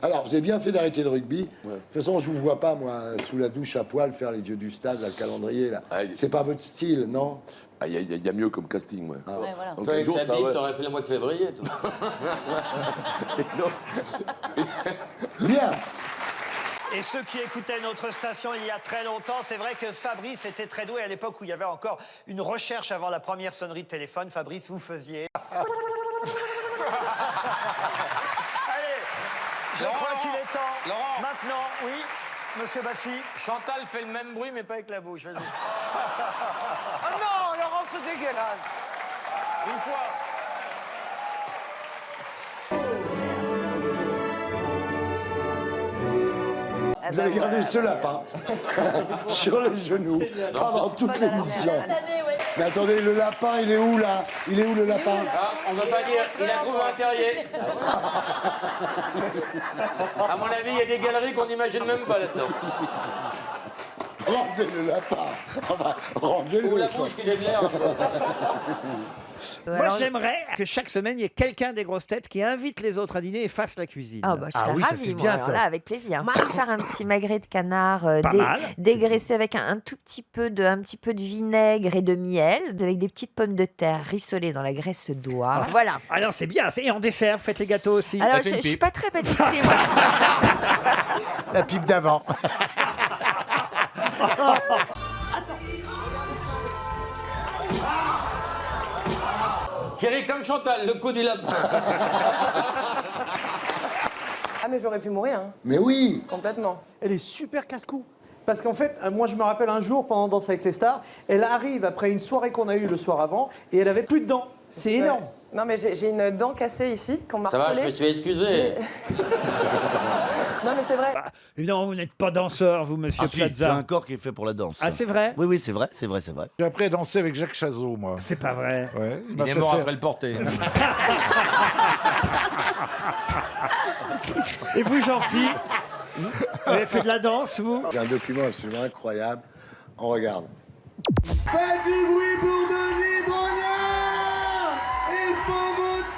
Alors, vous avez bien fait d'arrêter le rugby. De toute façon, je vous vois pas, moi, sous la douche à poil, faire les dieux du stade, là, le calendrier, là. C'est pas votre style, non? Il y a mieux comme casting, ouais. Ouais, voilà. Donc, Toi, un avec jour, ta ça bite, va. t'aurais fait le mois de février, toi. Bien. Et ceux qui écoutaient notre station il y a très longtemps, c'est vrai que Fabrice était très doué à l'époque où il y avait encore une recherche avant la première sonnerie de téléphone. Fabrice, vous faisiez... Allez, je crois qu'il est temps. Laurent. Maintenant, oui, monsieur Baffy. Chantal fait le même bruit, mais pas avec la bouche. Vas-y. Oh non, Laurent, c'est dégueulasse. Une fois. Vous allez garder ce lapin sur les genoux pendant toute l'émission. Mais attendez, le lapin, il est où, là? Il est où, le lapin? Ah, on va pas dire, il a trouvé un terrier. À mon avis, il y a des galeries qu'on n'imagine même pas là-dedans. Rendez le lapin. Enfin, rendez-le. Ou la quoi. bouche qui est de l'air. Moi, j'aimerais que chaque semaine, il y ait quelqu'un des grosses têtes qui invite les autres à dîner et fasse la cuisine. Ah bah je serais oui, ça, ravie, c'est moi. bien, Alors ça. là, avec plaisir. Faire un petit magret de canard Pas mal. dégraissé avec un tout petit peu de vinaigre et de miel, avec des petites pommes de terre rissolées dans la graisse d'oie. Voilà. Alors c'est bien. Et en dessert, faites les gâteaux aussi. Alors je suis pas très pâtisserie, moi. La pipe d'avant. Qui rit comme Chantal, le coup du lapin. Ah, mais j'aurais pu mourir, hein, Mais oui. complètement. Elle est super casse-cou. Parce qu'en fait, moi je me rappelle un jour pendant Danse avec les stars, elle arrive après une soirée qu'on a eue le soir avant et elle avait plus de dents. C'est énorme. Non, mais j'ai une dent cassée ici qu'on m'a Ça va, je recollée. me suis excusé. Non, mais c'est vrai. Évidemment, vous n'êtes pas danseur, vous, monsieur Ah si, c'est Plaza. un corps qui est fait pour la danse. Ah, c'est vrai? Oui, oui, c'est vrai, c'est vrai, c'est vrai. J'ai appris à danser avec Jacques Chazot, moi. C'est pas vrai. Ouais, Il m'a est fait mort faire- après le porter. Et vous, Jean-Phi, vous avez fait de la danse, vous? J'ai un document absolument incroyable. On regarde. Faites du bruit pour Denis Brognard! Il faut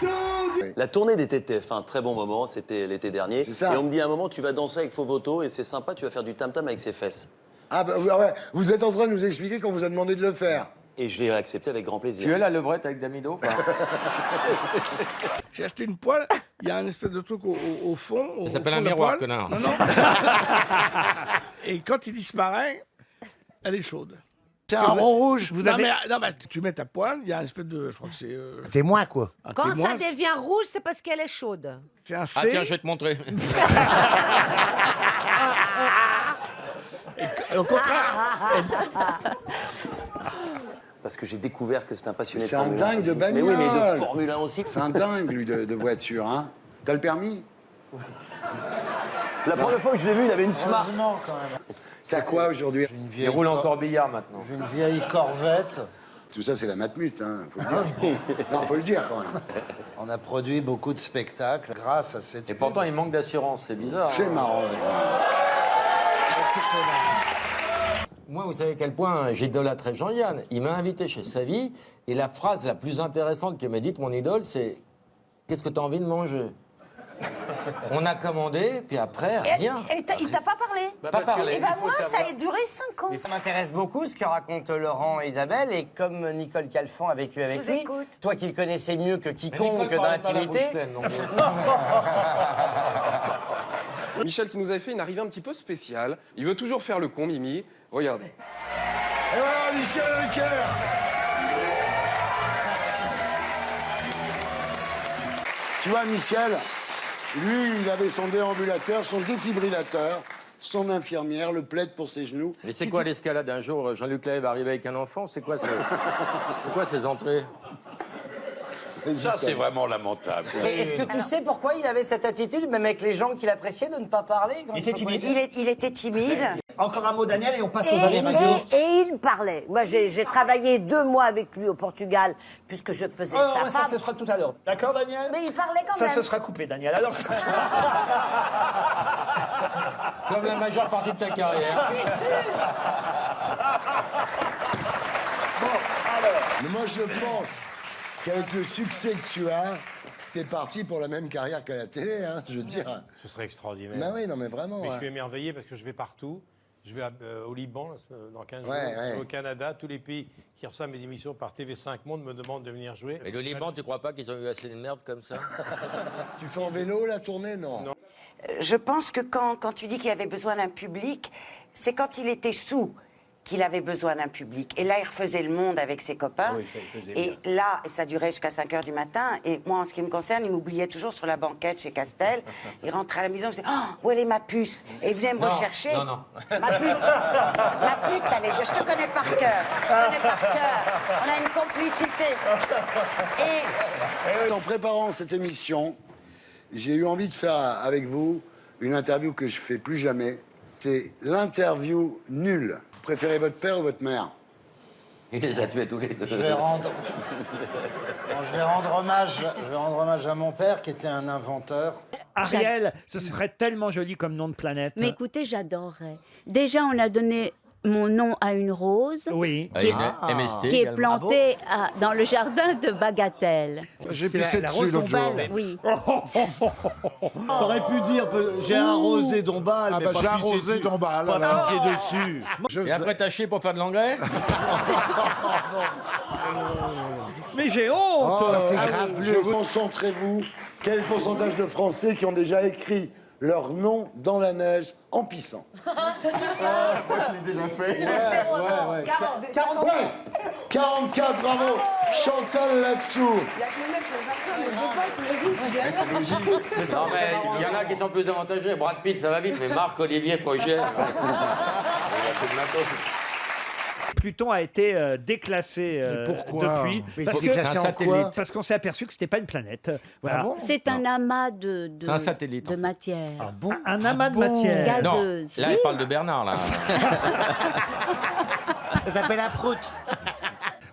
voter! La tournée des TTF, un très bon moment, c'était l'été dernier. C'est ça. Et on me dit à un moment, tu vas danser avec Fovoto et c'est sympa, tu vas faire du tam-tam avec ses fesses. Ah bah ouais, vous êtes en train de nous expliquer qu'on vous a demandé de le faire. Et je l'ai accepté avec grand plaisir. Tu es la levrette avec Damido ou pas? J'ai acheté une poêle, il y a un espèce de truc au fond. Ça s'appelle un miroir, poêle. connard. Non, non. Et quand il disparaît, elle est chaude. C'est un rond rouge. Vous Non, avez... mais tu mets ta poêle, il y a un espèce de. Je crois que c'est. T'es moins, quoi. un Quand témoin, ça devient rouge, c'est parce qu'elle est chaude. c'est un C. Ah tiens, je vais te montrer. Et au contraire, Parce que j'ai découvert que c'est un passionné C'est de un Formule 1. dingue de Mais oui, mais bagnole. de Formule 1 aussi. C'est un dingue, lui, de voiture, hein. T'as le permis? La première fois que je l'ai vu, il avait une Smart. Heureusement, quand même. T'as quoi aujourd'hui? Une Il roule en corbillard maintenant. J'ai une vieille Corvette. Tout ça, c'est la matmute, hein, faut le dire. Non, faut le dire, quand même. On a produit beaucoup de spectacles grâce à cette. Et pourtant, il manque d'assurance, c'est bizarre. C'est hein. marrant. ouais. Moi, vous savez à quel point j'idolâtrais Jean-Yann. Il m'a invité chez Savy, et la phrase la plus intéressante qu'il m'a dite, mon idole, c'est « Qu'est-ce que tu as envie de manger ?» On a commandé, puis après, rien. Et il t'a pas parlé? Pas parlé. Eh ben moi, ça a duré 5 ans. Ça m'intéresse beaucoup ce que racontent Laurent et Isabelle, et comme Nicole Calfon a vécu avec vous lui, écoute. toi qui le connaissais mieux que Mais quiconque Nicole dans parlait pas la l'intimité. bouche pleine, non plus. Michel qui nous avait fait une arrivée un petit peu spéciale. Il veut toujours faire le con, Mimi. Regardez. Et voilà, Michel Drucker. Tu vois, Michel, lui, il avait son déambulateur, son défibrillateur, son infirmière, le plaid pour ses genoux. Mais c'est quoi l'escalade? Un jour, Jean-Luc Lahaye va arriver avec un enfant. C'est quoi ces entrées? Ça, c'est vraiment lamentable. Est-ce que tu sais pourquoi il avait cette attitude, même avec les gens qu'il appréciait, de ne pas parler quand Il était timide. Il était timide. Encore un mot, Daniel, et on passe aux années radio. Et il parlait. Moi, j'ai travaillé 2 mois avec lui au Portugal, puisque je faisais sa Ça, femme. ce sera tout à l'heure. D'accord, Daniel? Mais il parlait quand Ça, même. ce sera coupé, Daniel. Alors... Comme la majeure partie de ta carrière. Mais moi, je pense qu'avec le succès que tu as, T'es parti pour la même carrière qu'à la télé, hein, je veux dire. Ce serait extraordinaire. Bah oui, non mais vraiment. Mais je ouais. suis émerveillé parce que je vais partout. Je vais au Liban dans 15 jours, Ouais. au Canada. Tous les pays qui reçoivent mes émissions par TV5 Monde me demandent de venir jouer. Mais le Liban, tu crois pas qu'ils ont eu assez de merde comme ça? Tu fais en vélo la tournée, non? Je pense que quand tu dis qu'il avait besoin d'un public, c'est quand il était sous qu'il avait besoin d'un public. Et là, il refaisait le monde avec ses copains. Oui, il faisait Et là, ça durait jusqu'à 5 h du matin. Et moi, en ce qui me concerne, il m'oubliait toujours sur la banquette chez Castel. Il rentrait à la maison, il disait « Oh, où elle est ma puce ?» Et il venait me rechercher. Non, non. Ma pute, t'allais dire. Je te connais par cœur. On a une complicité. Et En préparant cette émission, j'ai eu envie de faire avec vous une interview que je fais plus jamais. C'est l'interview nulle. Vous préférez votre père ou votre mère? Il les a tués tous les deux. Je vais rendre hommage à mon père qui était un inventeur. Ariel, ce serait tellement joli comme nom de planète. Mais écoutez, j'adorerais. Déjà, on a donné mon nom à une rose Oui. Ah, une MST qui est également. plantée dans le jardin de Bagatelle. J'ai pissé dessus l'autre jour. Oui. T'aurais pu dire, j'ai arrosé Dombal, Ah mais bah pas j'ai pissé arrosé dessus. Dombal. Pas alors. pissé dessus. Et après, t'as chié pour faire de l'engrais? Mais j'ai honte. C'est grave. Concentrez-vous. Quel pourcentage de Français qui ont déjà écrit leur nom dans la neige en pissant? Moi, je l'ai déjà fait. 44, bravo. Chantal là-dessous. Non, mais il y en a qui sont plus avantagés. Brad Pitt, ça va vite, mais Marc, Olivier, Fougère. Pluton a été déclassé pourquoi depuis. Mais Parce déclassé en quoi parce qu'on s'est aperçu que c'était pas une planète. Voilà. C'est un amas de C'est un satellite, en fait. matière. Un amas de matière. Gazeuse. Là, il parle de Bernard, là. Ça s'appelle la proute.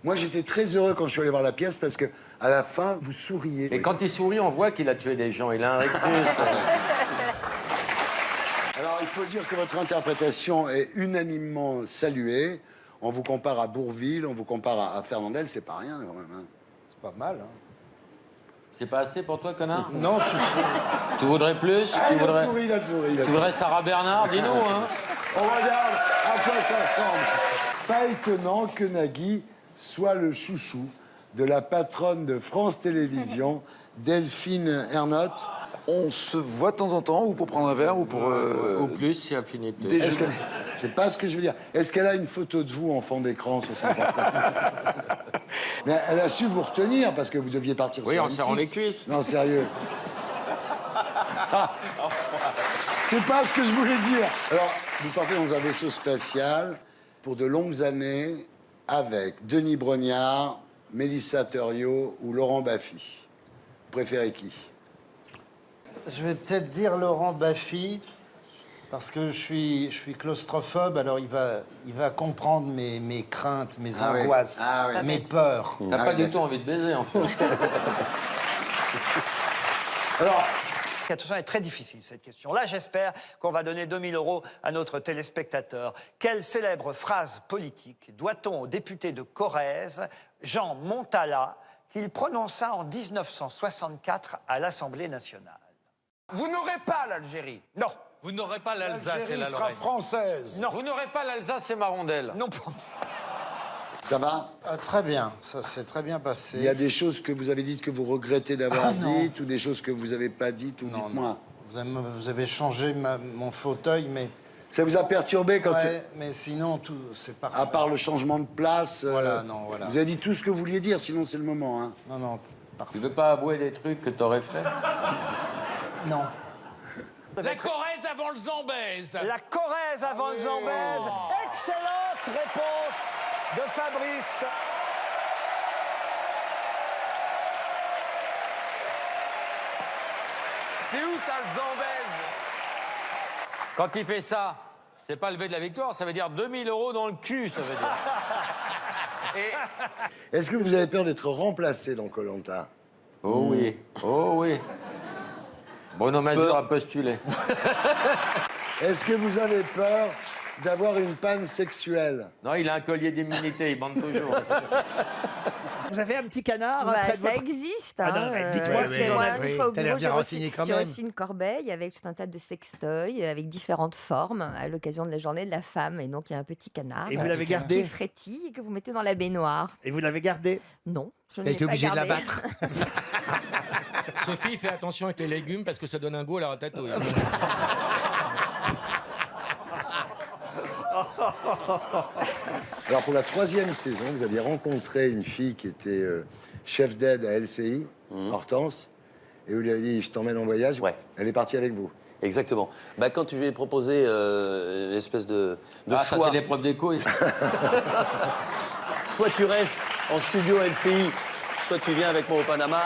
Moi, j'étais très heureux quand je suis allé voir la pièce parce que à la fin, vous souriez. Et quand il sourit, on voit qu'il a tué des gens. Il a un rictus. Alors, il faut dire que votre interprétation est unanimement saluée. On vous compare à Bourvil, on vous compare à Fernandel, c'est pas rien quand même. Hein. C'est pas mal, hein. C'est pas assez pour toi, connard? Non, je suis... Tu voudrais plus? Ah, il a souri, il a souri. Tu voudrais Sarah Bernard? Dis-nous, hein. On regarde à quoi ça ressemble. Pas étonnant que Nagui soit le chouchou de la patronne de France Télévisions, Delphine Ernotte. On se voit de temps en temps, ou pour prendre un verre, ou pour... Ou plus, si affinité. Est-ce que- C'est pas ce que je veux dire. Est-ce qu'elle a une photo de vous en fond d'écran sur son portable? Mais elle a su vous retenir parce que vous deviez partir Oui, sur en serrant M6. les cuisses. Non, sérieux. C'est pas ce que je voulais dire. Alors, vous partez dans un vaisseau spatial pour de longues années avec Denis Brognard, Mélissa Theriot ou Laurent Baffy. Vous préférez qui? Je vais peut-être dire Laurent Baffy, parce que je suis claustrophobe, alors il va comprendre mes craintes, mes Ah oui. angoisses, Ah oui. mes peurs. T'as pas du tout envie de baiser, en fait. Alors, attention, elle est très difficile cette question. Là, j'espère qu'on va donner 2000 € à notre téléspectateur. Quelle célèbre phrase politique doit-on au député de Corrèze, Jean Montala, qu'il prononça en 1964 à l'Assemblée nationale? Vous n'aurez pas l'Algérie. Non. Vous n'aurez pas l'Alsace et la sera Lorraine. française. Non. Vous n'aurez pas l'Alsace et ma rondelle. Non. Ça va? Très bien, ça s'est très bien passé. Il y a des choses que vous avez dites que vous regrettez d'avoir dites ou des choses que vous n'avez pas dites ou dites-moi. Vous avez changé mon fauteuil, mais... Ça vous a perturbé quand... Ouais, mais sinon, tout, c'est parfait. À part le changement de place, Voilà, non, voilà. vous avez dit tout ce que vous vouliez dire, sinon c'est le moment. Hein. Non, non, Tu parfait. veux pas avouer des trucs que t'aurais fait? Non. La Corrèze avant le Zambèze. La Corrèze avant le Zambèze. Excellente réponse de Fabrice. C'est où ça, le Zambèze? Quand il fait ça, c'est pas lever de la victoire, ça veut dire 2000 € dans le cul, ça veut dire. Est-ce que vous avez peur d'être remplacé dans Koh-Lanta? Oh oui, oh oui. Bruno Mazur a postulé. Est-ce que vous avez peur d'avoir une panne sexuelle? Non, il a un collier d'immunité, il bande toujours. Vous avez un petit canard Bah, près de ça votre- existe. Ah non, hein, mais dites-moi, c'est c'est- moi, oui, une fois au t'as l'air bureau, bien j'ai renseigné quand j'ai même. reçu une corbeille avec tout un tas de sextoys avec différentes formes à l'occasion de la journée de la femme. Et donc, il y a un petit canard Et vous l'avez gardé qui frétille et que vous mettez dans la baignoire. Et vous l'avez gardé? Non, je ne T'as l'ai été pas obligé de la gardé. battre. Sophie, fais attention avec les légumes parce que ça donne un goût à la ratatouille. Alors pour la 3e saison, vous aviez rencontré une fille qui était chef d'aide à LCI, Hortense, et vous lui avez dit je t'emmène en voyage. Ouais. Elle est partie avec vous. Exactement. Bah, quand tu lui ai proposé une espèce de Ah, ça, choix, c'est l'épreuve d'écho. soit tu restes en studio LCI, soit tu viens avec moi au Panama.